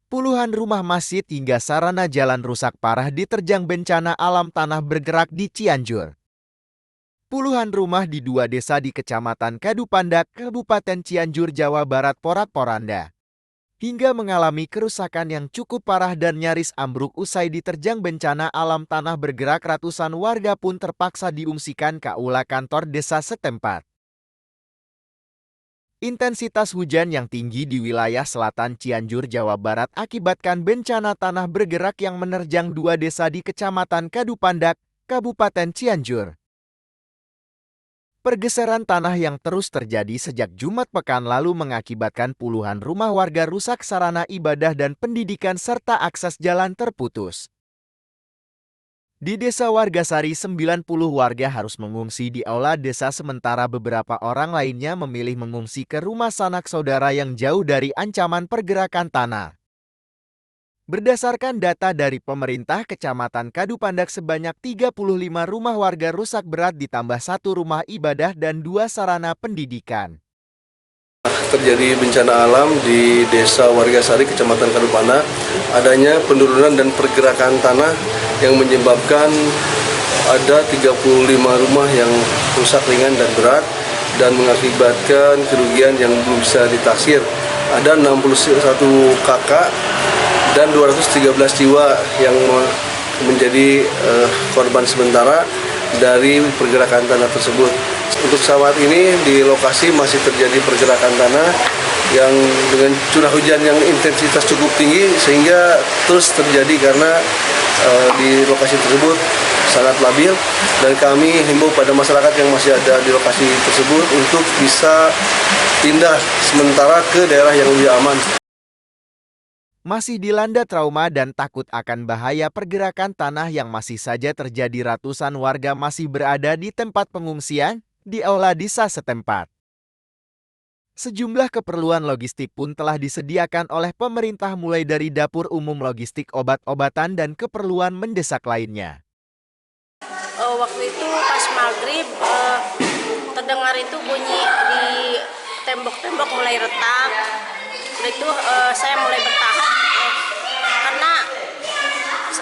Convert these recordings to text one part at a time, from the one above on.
Puluhan rumah masjid hingga sarana jalan rusak parah diterjang bencana alam tanah bergerak di Cianjur. Puluhan rumah di dua desa di Kecamatan Kadupandak, Kabupaten Cianjur, Jawa Barat porak-poranda, hingga mengalami kerusakan yang cukup parah dan nyaris ambruk usai diterjang bencana alam tanah bergerak. Ratusan warga pun terpaksa diungsikan ke aula kantor desa setempat. Intensitas hujan yang tinggi di wilayah selatan Cianjur, Jawa Barat akibatkan bencana tanah bergerak yang menerjang dua desa di Kecamatan Kadupandak, Kabupaten Cianjur. Pergeseran tanah yang terus terjadi sejak Jumat pekan lalu mengakibatkan puluhan rumah warga rusak, sarana ibadah dan pendidikan serta akses jalan terputus. Di Desa Wargasari, 90 warga harus mengungsi di aula desa, sementara beberapa orang lainnya memilih mengungsi ke rumah sanak saudara yang jauh dari ancaman pergerakan tanah. Berdasarkan data dari pemerintah Kecamatan Kadupandak, sebanyak 35 rumah warga rusak berat ditambah 1 rumah ibadah dan 2 sarana pendidikan. Terjadi bencana alam di Desa Wargasari, Kecamatan Kadupandak, adanya penurunan dan pergerakan tanah yang menyebabkan ada 35 rumah yang rusak ringan dan berat dan mengakibatkan kerugian yang belum bisa ditaksir. Ada 61 kakak dan 213 jiwa yang menjadi korban sementara dari pergerakan tanah tersebut. Untuk saat ini di lokasi masih terjadi pergerakan tanah yang dengan curah hujan yang intensitas cukup tinggi sehingga terus terjadi karena di lokasi tersebut sangat labil, dan kami himbau pada masyarakat yang masih ada di lokasi tersebut untuk bisa pindah sementara ke daerah yang lebih aman. Masih dilanda trauma dan takut akan bahaya pergerakan tanah yang masih saja terjadi, ratusan warga masih berada di tempat pengungsian di aula desa setempat. Sejumlah keperluan logistik pun telah disediakan oleh pemerintah, mulai dari dapur umum, logistik, obat-obatan, dan keperluan mendesak lainnya. Waktu itu pas maghrib terdengar itu bunyi di tembok-tembok mulai retak. Udah itu saya mulai bertahan karena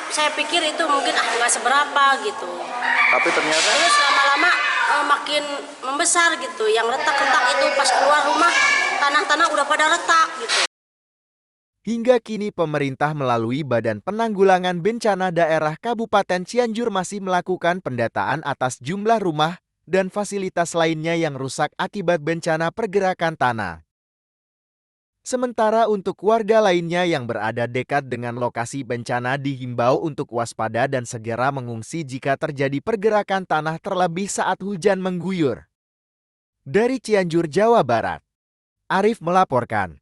saya pikir itu mungkin nggak seberapa gitu. Tapi ternyata terus lama-lama makin membesar gitu. Yang retak-retak itu pas keluar rumah, tanah-tanah udah pada retak gitu. Hingga kini pemerintah melalui Badan Penanggulangan Bencana Daerah Kabupaten Cianjur masih melakukan pendataan atas jumlah rumah dan fasilitas lainnya yang rusak akibat bencana pergerakan tanah. Sementara untuk warga lainnya yang berada dekat dengan lokasi bencana dihimbau untuk waspada dan segera mengungsi jika terjadi pergerakan tanah, terlebih saat hujan mengguyur. Dari Cianjur, Jawa Barat, Arif melaporkan.